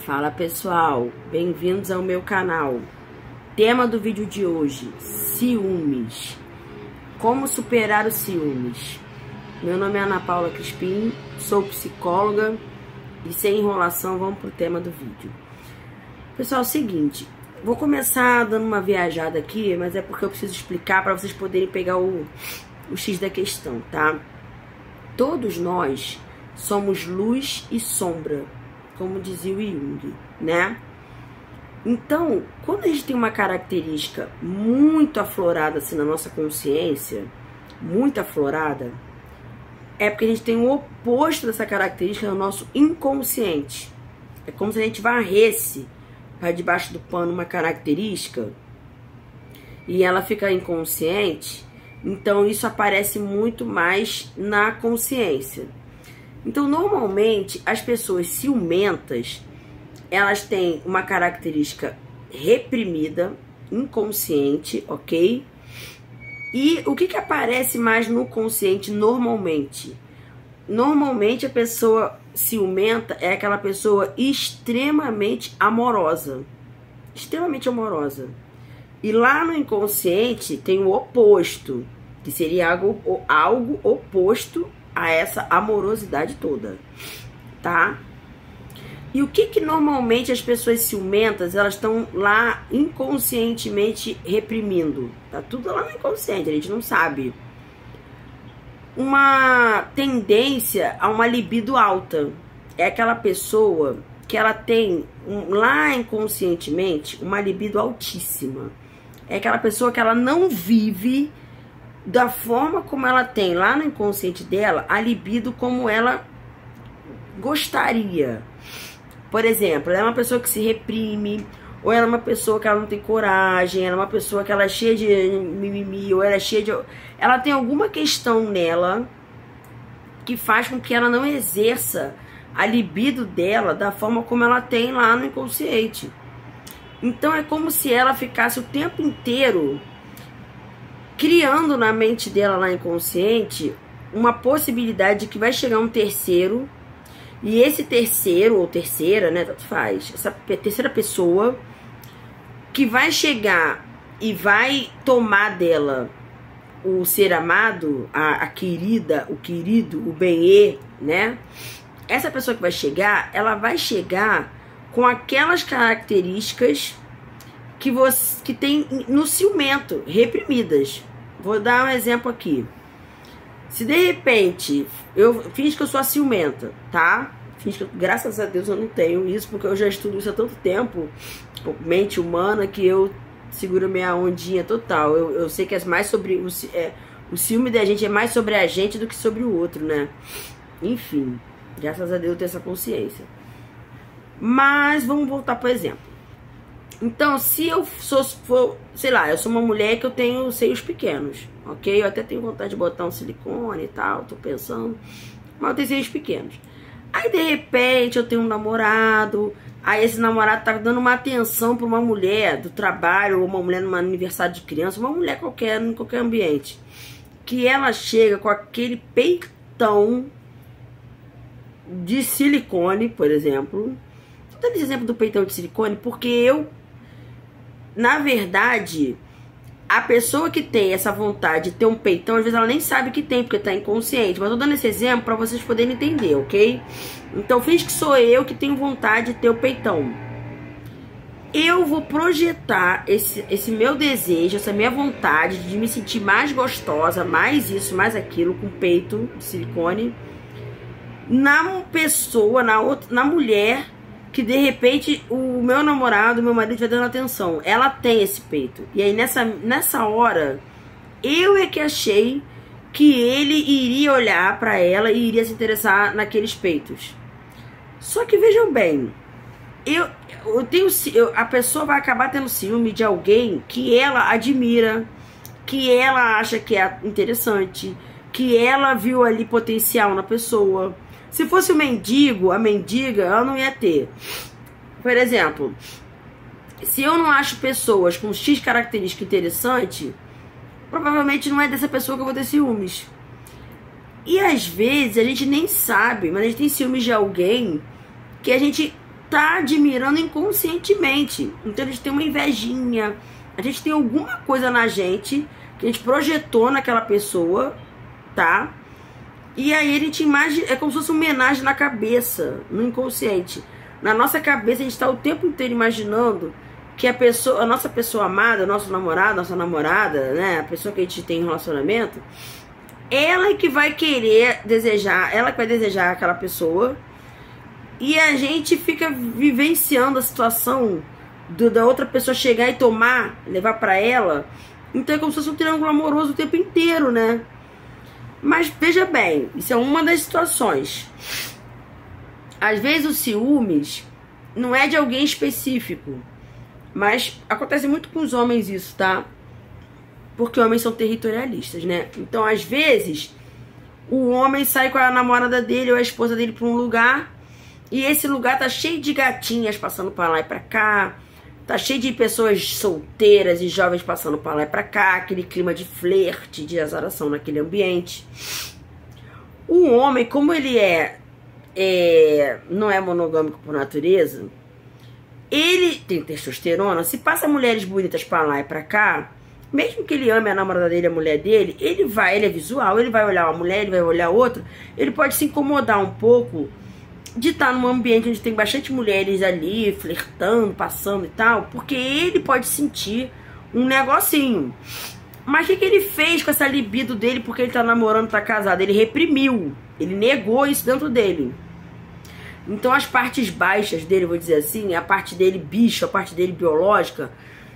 Fala pessoal, bem-vindos ao meu canal. Tema do vídeo de hoje: ciúmes. Como superar os ciúmes? Meu nome é Ana Paula Crispim, sou psicóloga e sem enrolação vamos pro tema do vídeo. Pessoal, é o seguinte, vou começar dando uma viajada aqui, mas é porque eu preciso explicar para vocês poderem pegar o X da questão, tá? Todos nós somos luz e sombra, como dizia o Jung, né? Então, quando a gente tem uma característica muito aflorada assim na nossa consciência, muito aflorada, é porque a gente tem o oposto dessa característica no nosso inconsciente. É como se a gente varresse para debaixo do pano uma característica e ela fica inconsciente, então isso aparece muito mais na consciência. Então, normalmente, as pessoas ciumentas, elas têm uma característica reprimida, inconsciente, ok? E o que aparece mais no consciente normalmente? Normalmente, a pessoa ciumenta é aquela pessoa extremamente amorosa. Extremamente amorosa. E lá no inconsciente tem o oposto, que seria algo oposto a essa amorosidade toda, tá? E o que normalmente as pessoas ciumentas, elas estão lá inconscientemente reprimindo? Tá tudo lá no inconsciente, a gente não sabe. Uma tendência a uma libido alta. É aquela pessoa que ela tem lá inconscientemente uma libido altíssima. É aquela pessoa que ela não vive da forma como ela tem lá no inconsciente dela, a libido como ela gostaria. Por exemplo, ela é uma pessoa que se reprime, ou ela é uma pessoa que ela não tem coragem, ela é uma pessoa que ela é cheia de mimimi, ou ela é cheia de... Ela tem alguma questão nela que faz com que ela não exerça a libido dela da forma como ela tem lá no inconsciente. Então é como se ela ficasse o tempo inteiro criando na mente dela lá inconsciente uma possibilidade de que vai chegar um terceiro, e esse terceiro ou terceira, né, tanto faz, essa terceira pessoa que vai chegar e vai tomar dela o ser amado, a querida, o querido, o bem-ê, né? Essa pessoa que vai chegar, ela vai chegar com aquelas características que tem no ciumento, reprimidas. Vou dar um exemplo aqui. Se de repente eu finge que eu sou a ciumenta, tá? Finge que graças a Deus eu não tenho isso, porque eu já estudo isso há tanto tempo, mente humana, que eu seguro minha ondinha total. Eu sei que é mais sobre o ciúme da gente é mais sobre a gente do que sobre o outro, né? Enfim, graças a Deus eu tenho essa consciência. Mas vamos voltar pro exemplo. Então, se eu for, sei lá, eu sou uma mulher que eu tenho seios pequenos, ok? Eu até tenho vontade de botar um silicone e tal, tô pensando, mas eu tenho seios pequenos. Aí, de repente, eu tenho um namorado, aí esse namorado tá dando uma atenção pra uma mulher do trabalho, ou uma mulher num aniversário de criança, uma mulher qualquer, em qualquer ambiente, que ela chega com aquele peitão de silicone, por exemplo. Tô dando esse exemplo do peitão de silicone porque na verdade, a pessoa que tem essa vontade de ter um peitão, às vezes ela nem sabe que tem, porque tá inconsciente. Mas eu tô dando esse exemplo pra vocês poderem entender, ok? Então, finge que sou eu que tenho vontade de ter o peitão. Eu vou projetar esse meu desejo, essa minha vontade de me sentir mais gostosa, mais isso, mais aquilo, com peito de silicone, na pessoa, na mulher, que de repente o meu namorado, o meu marido vai dando atenção. Ela tem esse peito. E aí nessa hora, eu é que achei que ele iria olhar pra ela e iria se interessar naqueles peitos. Só que vejam bem, a pessoa vai acabar tendo ciúme de alguém que ela admira, que ela acha que é interessante, que ela viu ali potencial na pessoa. Se fosse o mendigo, a mendiga, ela não ia ter. Por exemplo, se eu não acho pessoas com X característica interessante, provavelmente não é dessa pessoa que eu vou ter ciúmes. E às vezes a gente nem sabe, mas a gente tem ciúmes de alguém que a gente tá admirando inconscientemente. Então a gente tem uma invejinha, a gente tem alguma coisa na gente que a gente projetou naquela pessoa, tá? E aí a gente imagina, é como se fosse uma homenagem na cabeça, no inconsciente. Na nossa cabeça a gente tá o tempo inteiro imaginando que a nossa pessoa amada, nosso namorado, nossa namorada, né, a pessoa que a gente tem em relacionamento, ela é que vai querer desejar, ela que vai desejar aquela pessoa, e a gente fica vivenciando a situação da outra pessoa chegar e tomar, levar pra ela. Então é como se fosse um triângulo amoroso o tempo inteiro, né? Mas veja bem, isso é uma das situações. Às vezes os ciúmes não é de alguém específico, mas acontece muito com os homens isso, tá? Porque homens são territorialistas, né? Então, às vezes, o homem sai com a namorada dele ou a esposa dele pra um lugar, e esse lugar tá cheio de gatinhas passando pra lá e pra cá, tá cheio de pessoas solteiras e jovens passando pra lá e pra cá, aquele clima de flerte, de azaração naquele ambiente. O homem, como ele não é monogâmico por natureza, ele tem testosterona, se passa mulheres bonitas pra lá e pra cá, mesmo que ele ame a namorada dele, a mulher dele, ele é visual, ele vai olhar uma mulher, ele vai olhar outra, ele pode se incomodar um pouco de estar num ambiente onde tem bastante mulheres ali, flertando, passando e tal, porque ele pode sentir um negocinho. Mas o que ele fez com essa libido dele porque ele tá namorando, tá casado? Ele reprimiu, ele negou isso dentro dele. Então as partes baixas dele, vou dizer assim, a parte dele bicho, a parte dele biológica,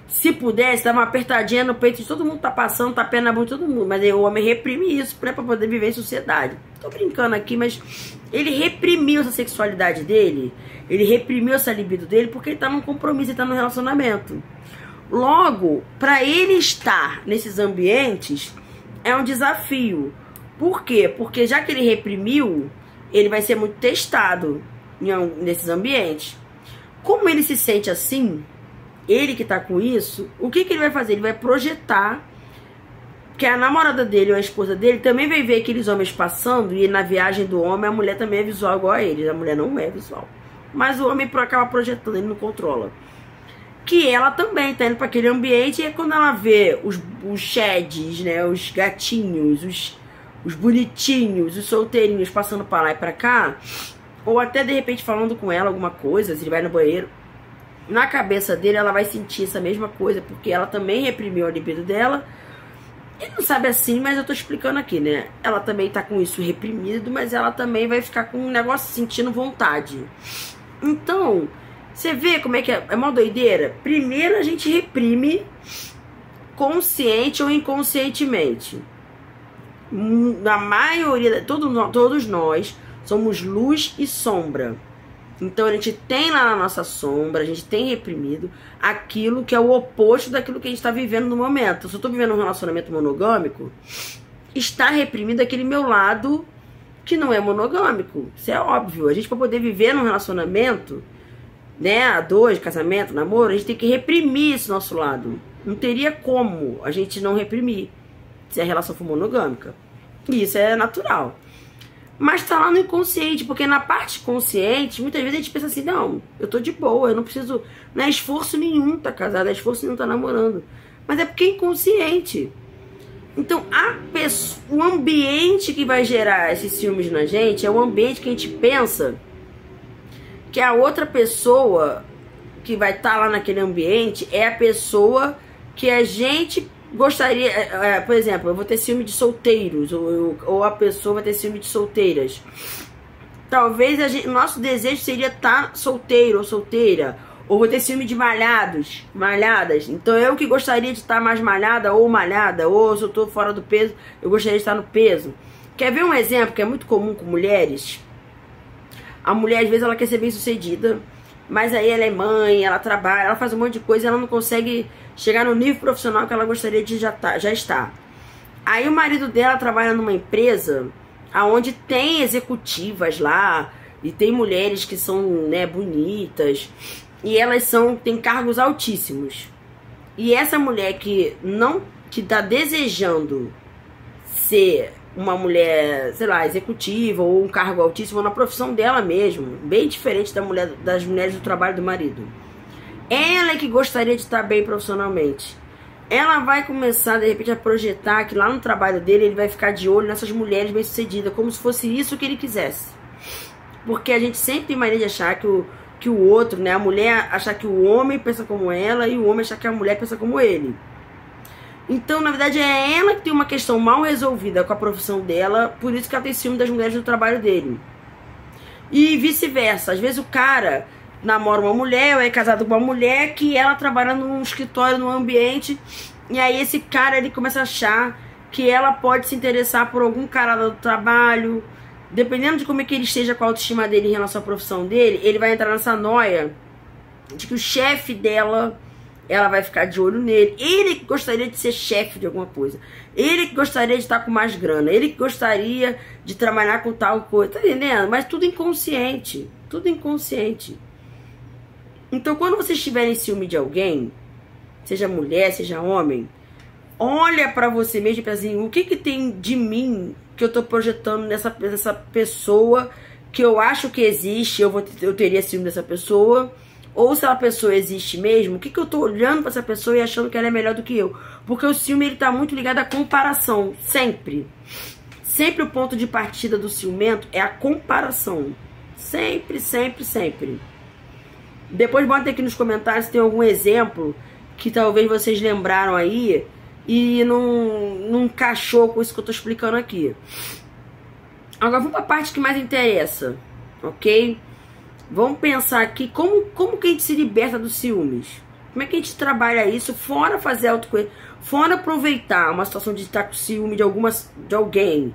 se pudesse, dar uma apertadinha no peito de todo mundo, tá passando, tá pé na mão de todo mundo. Mas aí o homem reprime isso pra poder viver em sociedade. Tô brincando aqui, mas ele reprimiu essa sexualidade dele, ele reprimiu essa libido dele porque ele tá num compromisso, ele tá num relacionamento. Logo, pra ele estar nesses ambientes, é um desafio. Por quê? Porque já que ele reprimiu, ele vai ser muito testado nesses ambientes. Como ele se sente assim, ele que tá com isso, o que ele vai fazer? Ele vai projetar que a namorada dele ou a esposa dele também vai ver aqueles homens passando, e na viagem do homem a mulher também é visual igual a ele. A mulher não é visual, mas o homem acaba projetando, ele não controla. Que ela também tá indo para aquele ambiente, e é quando ela vê os sheds, né, os gatinhos, os bonitinhos, os solteirinhos passando para lá e para cá, ou até de repente falando com ela alguma coisa, se ele vai no banheiro, na cabeça dele ela vai sentir essa mesma coisa, porque ela também reprimiu a libido dela. Ele não sabe assim, mas eu tô explicando aqui, né? Ela também tá com isso reprimido, mas ela também vai ficar com um negócio sentindo vontade. Então, você vê como é que é mó doideira? Primeiro a gente reprime consciente ou inconscientemente. Na maioria, todos nós somos luz e sombra. Então a gente tem lá na nossa sombra, a gente tem reprimido aquilo que é o oposto daquilo que a gente está vivendo no momento. Se eu estou vivendo um relacionamento monogâmico, está reprimido aquele meu lado que não é monogâmico. Isso é óbvio. A gente, para poder viver num relacionamento, né, a dois, casamento, namoro, a gente tem que reprimir esse nosso lado. Não teria como a gente não reprimir se a relação for monogâmica. E isso é natural. Mas tá lá no inconsciente, porque na parte consciente, muitas vezes a gente pensa assim, não, eu tô de boa, eu não preciso, não é esforço nenhum tá casado, é esforço nenhum tá namorando. Mas é porque é inconsciente. Então, o ambiente que vai gerar esses ciúmes na gente é o ambiente que a gente pensa que a outra pessoa que vai estar lá naquele ambiente é a pessoa que a gente gostaria, por exemplo, eu vou ter ciúme de solteiros, ou a pessoa vai ter ciúme de solteiras. Talvez nosso desejo seria estar solteiro ou solteira, ou vou ter ciúme de malhadas. Então eu que gostaria de estar mais malhada, ou se eu tô fora do peso, eu gostaria de estar no peso. Quer ver um exemplo que é muito comum com mulheres? A mulher, às vezes, ela quer ser bem sucedida, mas aí ela é mãe, ela trabalha, ela faz um monte de coisa e ela não consegue chegar no nível profissional que ela gostaria de já estar. Aí o marido dela trabalha numa empresa onde tem executivas lá, e tem mulheres que são, né, bonitas, e elas têm cargos altíssimos. E essa mulher que tá desejando ser uma mulher, sei lá, executiva ou um cargo altíssimo na profissão dela mesmo, bem diferente das mulheres do trabalho do marido. Ela é que gostaria de estar bem profissionalmente. Ela vai começar, de repente, a projetar que lá no trabalho dele ele vai ficar de olho nessas mulheres bem-sucedidas, como se fosse isso que ele quisesse. Porque a gente sempre tem mania de achar que o outro, né, a mulher achar que o homem pensa como ela e o homem achar que a mulher pensa como ele. Então, na verdade, é ela que tem uma questão mal resolvida com a profissão dela, por isso que ela tem ciúme das mulheres do trabalho dele. E vice-versa. Às vezes o cara namora uma mulher ou é casado com uma mulher que ela trabalha num escritório, num ambiente, e aí esse cara ele começa a achar que ela pode se interessar por algum cara do trabalho. Dependendo de como é que ele esteja com a autoestima dele em relação à profissão dele, ele vai entrar nessa noia de que o chefe dela, ela vai ficar de olho nele. Ele que gostaria de ser chefe de alguma coisa. Ele que gostaria de estar com mais grana. Ele que gostaria de trabalhar com tal coisa. Tá entendendo? Mas tudo inconsciente. Tudo inconsciente. Então, quando vocês tiverem ciúme de alguém, seja mulher, seja homem, olha pra você mesmo e pensa assim, o que que tem de mim que eu tô projetando nessa pessoa que eu acho que existe, eu teria ciúme dessa pessoa. Ou se a pessoa existe mesmo, o que que eu tô olhando pra essa pessoa e achando que ela é melhor do que eu? Porque o ciúme, ele tá muito ligado à comparação, sempre. Sempre o ponto de partida do ciumento é a comparação. Sempre, sempre, sempre. Depois bota aqui nos comentários se tem algum exemplo que talvez vocês lembraram aí e não encaixou com isso que eu tô explicando aqui. Agora vamos pra parte que mais interessa, ok? Vamos pensar aqui como que a gente se liberta dos ciúmes. Como é que a gente trabalha isso, fora fazer autoconhecimento, fora aproveitar uma situação de estar com ciúme de alguém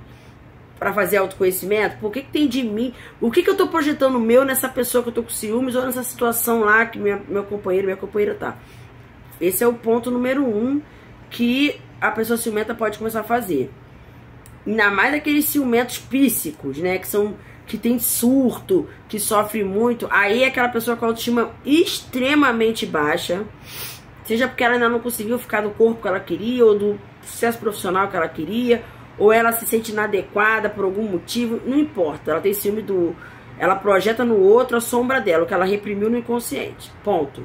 para fazer autoconhecimento. Por que tem de mim? O que eu tô projetando meu nessa pessoa que eu tô com ciúmes ou nessa situação lá que meu companheiro, minha companheira tá? Esse é o ponto número 1 que a pessoa ciumenta pode começar a fazer. Ainda mais aqueles ciumentos psíquicos, né? Que tem surto, que sofre muito. Aí é aquela pessoa com autoestima extremamente baixa, seja porque ela ainda não conseguiu ficar no corpo que ela queria, ou do sucesso profissional que ela queria, ou ela se sente inadequada por algum motivo, não importa. Ela tem ciúme ela projeta no outro a sombra dela, o que ela reprimiu no inconsciente. Ponto.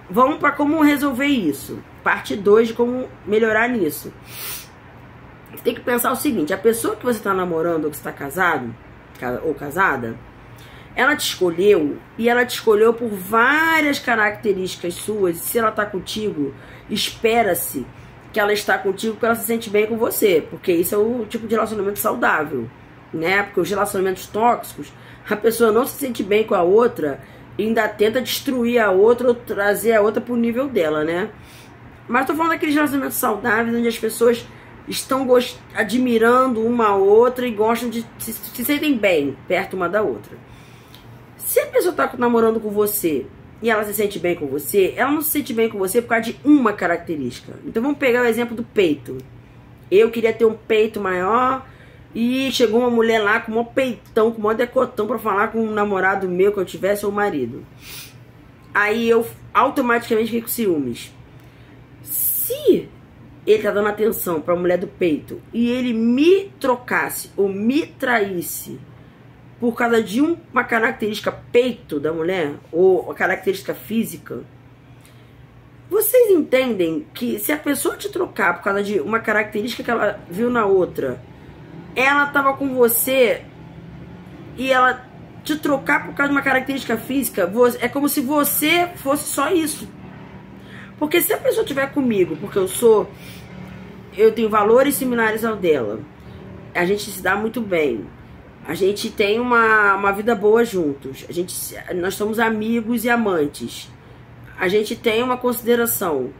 Vamos para como resolver isso. Parte 2 de como melhorar nisso. Você tem que pensar o seguinte: a pessoa que você está namorando ou que está casado ou casada, ela te escolheu, e ela te escolheu por várias características suas. E se ela está contigo, espera-se que ela está contigo porque ela se sente bem com você, porque isso é o tipo de relacionamento saudável, né? Porque os relacionamentos tóxicos, a pessoa não se sente bem com a outra e ainda tenta destruir a outra ou trazer a outra pro nível dela, né? Mas tô falando daqueles relacionamentos saudáveis onde as pessoas estão admirando uma a outra e gostam de se sentem bem perto uma da outra. Se a pessoa tá namorando com você e ela se sente bem com você, ela não se sente bem com você por causa de uma característica. Então vamos pegar o exemplo do peito. Eu queria ter um peito maior e chegou uma mulher lá com um peitão, com um decotão pra falar com um namorado meu que eu tivesse ou marido. Aí eu automaticamente fiquei com ciúmes. Se ele tá dando atenção pra mulher do peito e ele me trocasse ou me traísse por causa de uma característica peito da mulher, ou a característica física, vocês entendem que se a pessoa te trocar por causa de uma característica que ela viu na outra, ela tava com você e ela te trocar por causa de uma característica física, é como se você fosse só isso. Porque se a pessoa estiver comigo, porque eu tenho valores similares ao dela, a gente se dá muito bem, a gente tem uma vida boa juntos, nós somos amigos e amantes, a gente tem uma consideração.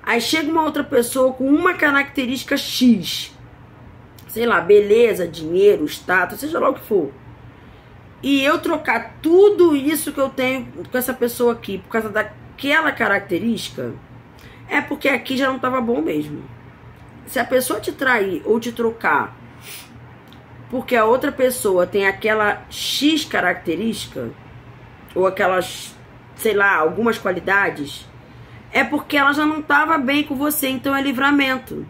Aí chega uma outra pessoa com uma característica X, sei lá, beleza, dinheiro, status, seja lá o que for, e eu trocar tudo isso que eu tenho com essa pessoa aqui por causa daquela característica, é porque aqui já não estava bom mesmo. Se a pessoa te trair ou te trocar porque a outra pessoa tem aquela X característica, ou aquelas, sei lá, algumas qualidades, é porque ela já não estava bem com você, então é livramento.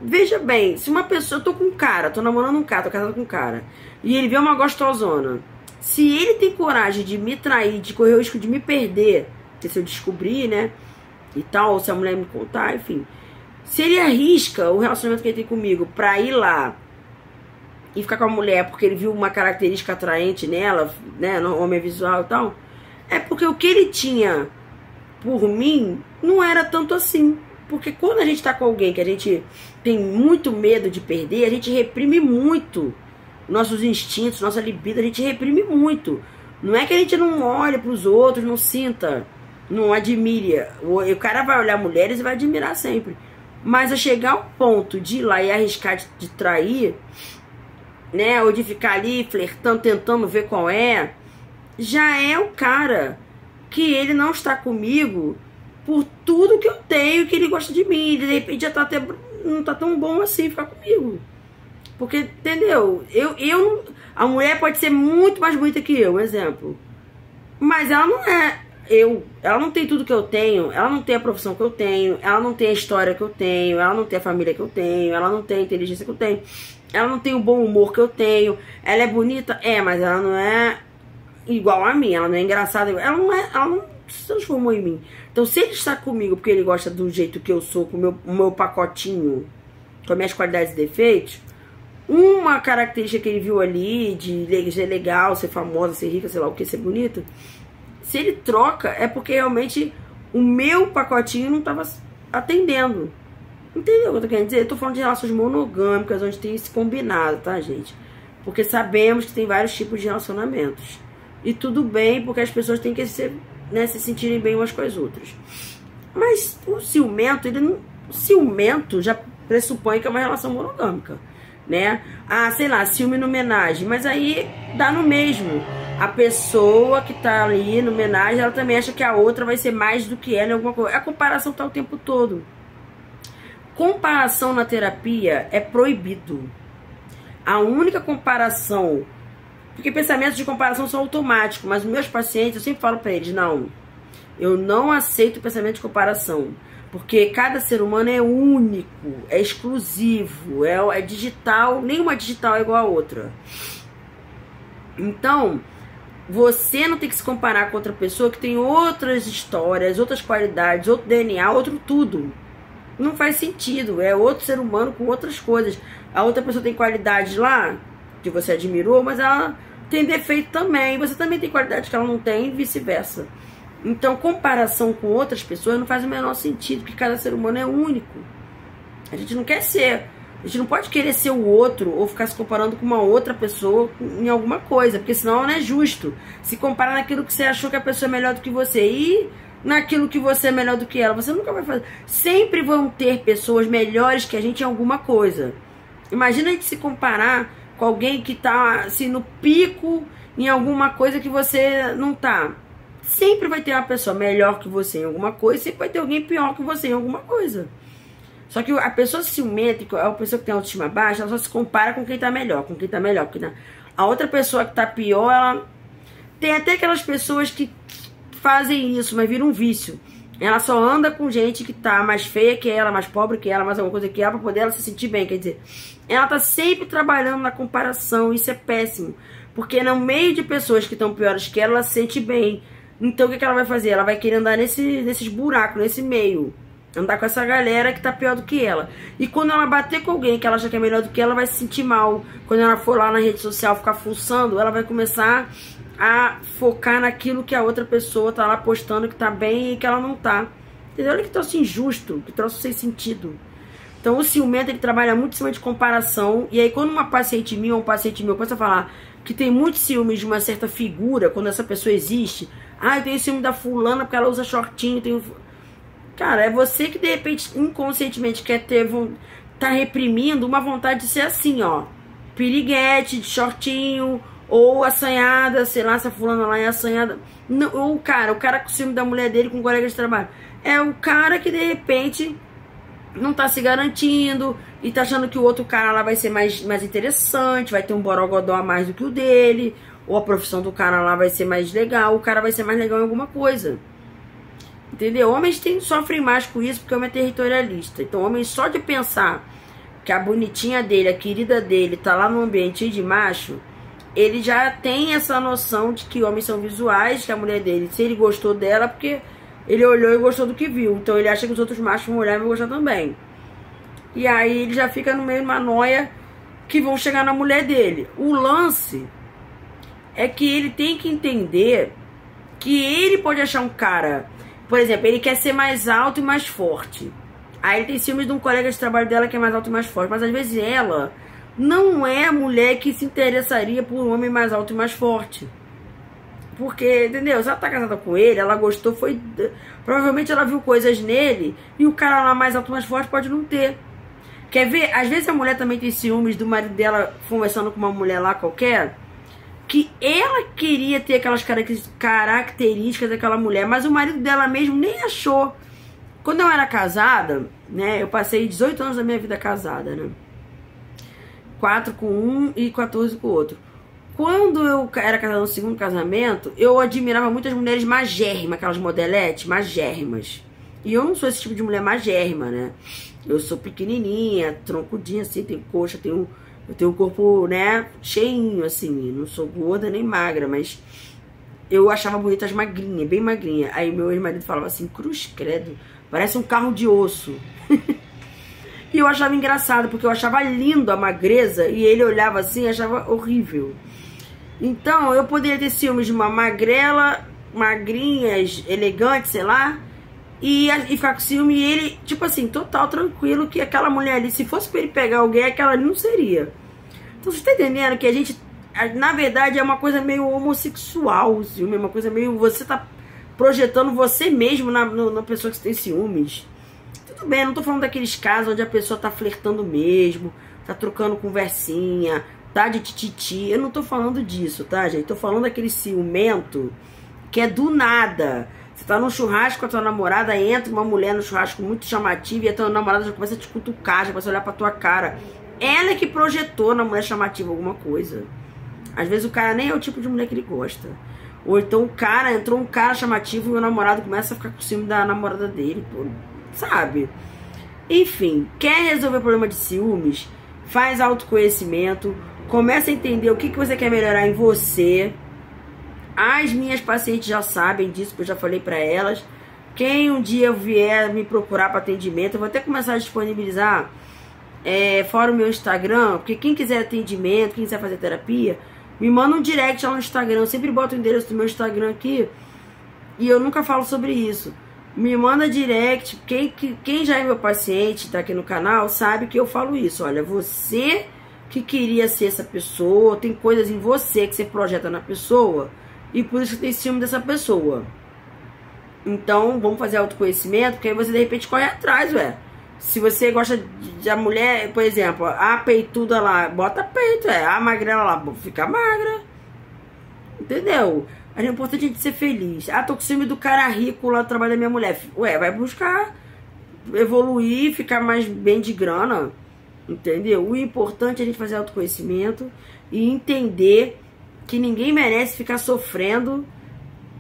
veja bem, se uma pessoa, eu tô com um cara, tô namorando um cara, tô casado com um cara, e ele vê uma gostosona, se ele tem coragem de me trair, de correr o risco de me perder, se eu descobrir, né, e tal, ou se a mulher me contar, enfim, se ele arrisca o relacionamento que ele tem comigo pra ir lá e ficar com a mulher porque ele viu uma característica atraente nela, né, no homem visual e tal, é porque o que ele tinha por mim não era tanto assim. Porque quando a gente tá com alguém que a gente tem muito medo de perder, a gente reprime muito nossos instintos, nossa libido, a gente reprime muito. Não é que a gente não olhe pros outros, não sinta, não admire. O cara vai olhar mulheres e vai admirar sempre. Mas a chegar ao ponto de ir lá e arriscar de trair, né, ou de ficar ali flertando, tentando ver qual é, já é o cara que ele não está comigo por tudo que eu tenho, que ele gosta de mim. De repente já tá até, não tá tão bom assim ficar comigo. Porque, entendeu? A mulher pode ser muito mais bonita que eu, um exemplo. Mas ela não é eu. Ela não tem tudo que eu tenho. Ela não tem a profissão que eu tenho. Ela não tem a história que eu tenho. Ela não tem a família que eu tenho. Ela não tem a inteligência que eu tenho. Ela não tem o bom humor que eu tenho. Ela é bonita? É, mas ela não é igual a mim. Ela não é engraçada. Ela não se transformou em mim. Então, se ele está comigo porque ele gosta do jeito que eu sou, com o meu pacotinho, com as minhas qualidades e defeitos, uma característica que ele viu ali, de ser legal, ser famosa, ser rica, sei lá o que, ser bonita, se ele troca, é porque realmente o meu pacotinho não estava atendendo. Entendeu o que eu tô querendo dizer? Eu tô falando de relações monogâmicas, onde tem esse combinado, tá, gente? Porque sabemos que tem vários tipos de relacionamentos. E tudo bem, porque as pessoas têm que ser, né, se sentirem bem umas com as outras. Mas o ciumento, o ciumento já pressupõe que é uma relação monogâmica, né? Ah, sei lá, ciúme no homenagem. Mas aí dá no mesmo. A pessoa que tá ali no homenagem, ela também acha que a outra vai ser mais do que ela em alguma coisa. A comparação tá o tempo todo. Comparação na terapia é proibido. A única comparação... Porque pensamentos de comparação são automáticos, mas os meus pacientes, eu sempre falo pra eles, não, eu não aceito pensamento de comparação, porque cada ser humano é único, é exclusivo, é digital, nenhuma digital é igual a outra. Então, você não tem que se comparar com outra pessoa que tem outras histórias, outras qualidades, outro DNA, outro tudo. Não faz sentido, é outro ser humano com outras coisas. A outra pessoa tem qualidades lá que você admirou, mas ela tem defeito também. Você também tem qualidade que ela não tem e vice-versa. Então, comparação com outras pessoas não faz o menor sentido, porque cada ser humano é único. A gente não quer ser. A gente não pode querer ser o outro ou ficar se comparando com uma outra pessoa em alguma coisa, porque senão não é justo. Se comparar naquilo que você achou que a pessoa é melhor do que você e naquilo que você é melhor do que ela, você nunca vai fazer. Sempre vão ter pessoas melhores que a gente em alguma coisa. Imagina a gente se comparar com alguém que tá assim no pico em alguma coisa que você não tá. Sempre vai ter uma pessoa melhor que você em alguma coisa, sempre vai ter alguém pior que você em alguma coisa. Só que a pessoa ciumenta, a pessoa que tem autoestima baixa, ela só se compara com quem tá melhor, com quem tá melhor. A outra pessoa que tá pior, ela... Tem até aquelas pessoas que fazem isso, mas vira um vício. Ela só anda com gente que tá mais feia que ela, mais pobre que ela, mais alguma coisa que ela, pra poder ela se sentir bem. Quer dizer, ela tá sempre trabalhando na comparação, isso é péssimo. Porque no meio de pessoas que estão piores que ela se sente bem. Então o que ela vai fazer? Ela vai querer andar nesses buracos, nesse meio. Andar com essa galera que tá pior do que ela. E quando ela bater com alguém que ela acha que é melhor do que ela, vai se sentir mal. Quando ela for lá na rede social ficar fuçando, ela vai começar a focar naquilo que a outra pessoa tá lá postando que tá bem e que ela não tá. Entendeu? Olha que troço injusto, que troço sem sentido. Então o ciumento, ele trabalha muito em cima de comparação. E aí quando uma paciente minha ou um paciente meu começa a falar que tem muitos ciúmes de uma certa figura, quando essa pessoa existe. Ah, eu tenho ciúme da fulana porque ela usa shortinho, tenho... Cara, é você que de repente inconscientemente quer ter, tá reprimindo uma vontade de ser assim, ó, piriguete, de shortinho, ou assanhada, sei lá, se a fulana lá é assanhada. Não, ou o cara com ciúme da mulher dele com um colega de trabalho. É o cara que de repente não tá se garantindo e tá achando que o outro cara lá vai ser mais interessante, vai ter um borogodó a mais do que o dele, ou a profissão do cara lá vai ser mais legal, o cara vai ser mais legal em alguma coisa. Entendeu? Homens sofrem mais com isso porque o homem é territorialista. Então, homem só de pensar que a bonitinha dele, a querida dele, tá lá no ambiente de macho, ele já tem essa noção de que homens são visuais, que a mulher dele, se ele gostou dela, porque ele olhou e gostou do que viu. Então ele acha que os outros machos vão olhar e vão gostar também. E aí ele já fica no meio de uma noia que vão chegar na mulher dele. O lance é que ele tem que entender que ele pode achar um cara, por exemplo, ele quer ser mais alto e mais forte. Aí ele tem ciúmes de um colega de trabalho dela que é mais alto e mais forte. Mas às vezes ela não é a mulher que se interessaria por um homem mais alto e mais forte. Porque, entendeu? Se ela tá casada com ele, ela gostou, foi... Provavelmente ela viu coisas nele e o cara lá mais alto e mais forte pode não ter. Quer ver? Às vezes a mulher também tem ciúmes do marido dela conversando com uma mulher lá qualquer, que ela queria ter aquelas características daquela mulher, mas o marido dela mesmo nem achou. Quando eu era casada, né, eu passei 18 anos da minha vida casada, né, 4 com um e 14 com o outro. Quando eu era casada no segundo casamento, eu admirava muitas mulheres magérrimas, aquelas modeletes magérrimas. E eu não sou esse tipo de mulher magérrima, né, eu sou pequenininha, troncudinha assim, tenho coxa, eu tenho um corpo, né, cheinho, assim, não sou gorda nem magra, mas eu achava bonitas magrinhas, bem magrinha. Aí meu ex-marido falava assim, cruz credo, parece um carro de osso. E eu achava engraçado, porque eu achava lindo a magreza, e ele olhava assim e achava horrível. Então, eu poderia ter ciúmes de uma magrela, magrinhas, elegante, sei lá, e ficar com ciúme, e ele, tipo assim, total tranquilo, que aquela mulher ali, se fosse pra ele pegar alguém, aquela ali não seria. Então, você tá entendendo que a gente, na verdade, é uma coisa meio homossexual, o ciúme, é uma coisa meio, você tá projetando você mesmo na pessoa que você tem ciúmes. Tudo bem, não tô falando daqueles casos onde a pessoa tá flertando mesmo, tá trocando conversinha, tá de tititi. Eu não tô falando disso, tá, gente? Tô falando daquele ciumento que é do nada. Você tá num churrasco com a tua namorada, entra uma mulher no churrasco muito chamativa e a tua namorada já começa a te cutucar, já começa a olhar pra tua cara. Ela é que projetou na mulher chamativa alguma coisa. Às vezes o cara nem é o tipo de mulher que ele gosta. Ou então entrou um cara chamativo e o namorado começa a ficar com ciúme da namorada dele, pô. Sabe? Enfim, quer resolver o problema de ciúmes? Faz autoconhecimento, começa a entender o que você quer melhorar em você. As minhas pacientes já sabem disso, porque eu já falei pra elas. Quem um dia vier me procurar para atendimento, eu vou até começar a disponibilizar fora o meu Instagram, porque quem quiser atendimento, quem quiser fazer terapia, me manda um direct lá no Instagram. Eu sempre boto o endereço do meu Instagram aqui e eu nunca falo sobre isso. Me manda direct. Quem já é meu paciente, tá aqui no canal, sabe que eu falo isso. Olha, você que queria ser essa pessoa, tem coisas em você que você projeta na pessoa e por isso que tem ciúme dessa pessoa. Então, vamos fazer autoconhecimento, porque aí você de repente corre atrás, ué. Se você gosta de mulher, por exemplo, a peituda lá, bota peito, a magrela lá, fica magra. Entendeu? É importante a gente ser feliz. Ah, tô com ciúme do cara rico lá do trabalho da minha mulher. Ué, vai buscar evoluir, ficar mais bem de grana. Entendeu? O importante é a gente fazer autoconhecimento e entender que ninguém merece ficar sofrendo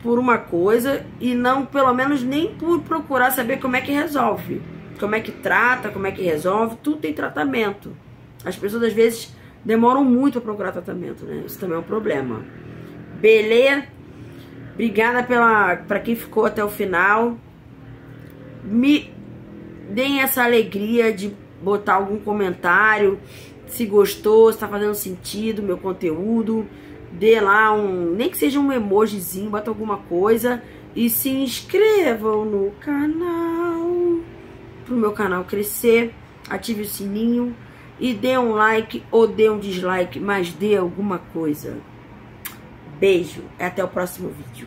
por uma coisa e não, pelo menos, nem por procurar saber como é que resolve. Como é que trata, como é que resolve. Tudo tem tratamento. As pessoas, às vezes, demoram muito pra procurar tratamento, né? Isso também é um problema. Beleza? Obrigada pra quem ficou até o final. Me deem essa alegria de botar algum comentário. Se gostou, se tá fazendo sentido o meu conteúdo. Dê lá nem que seja um emojizinho, bota alguma coisa. E se inscrevam no canal, pro meu canal crescer. Ative o sininho. E dê um like ou dê um dislike, mas dê alguma coisa. Beijo, até o próximo vídeo.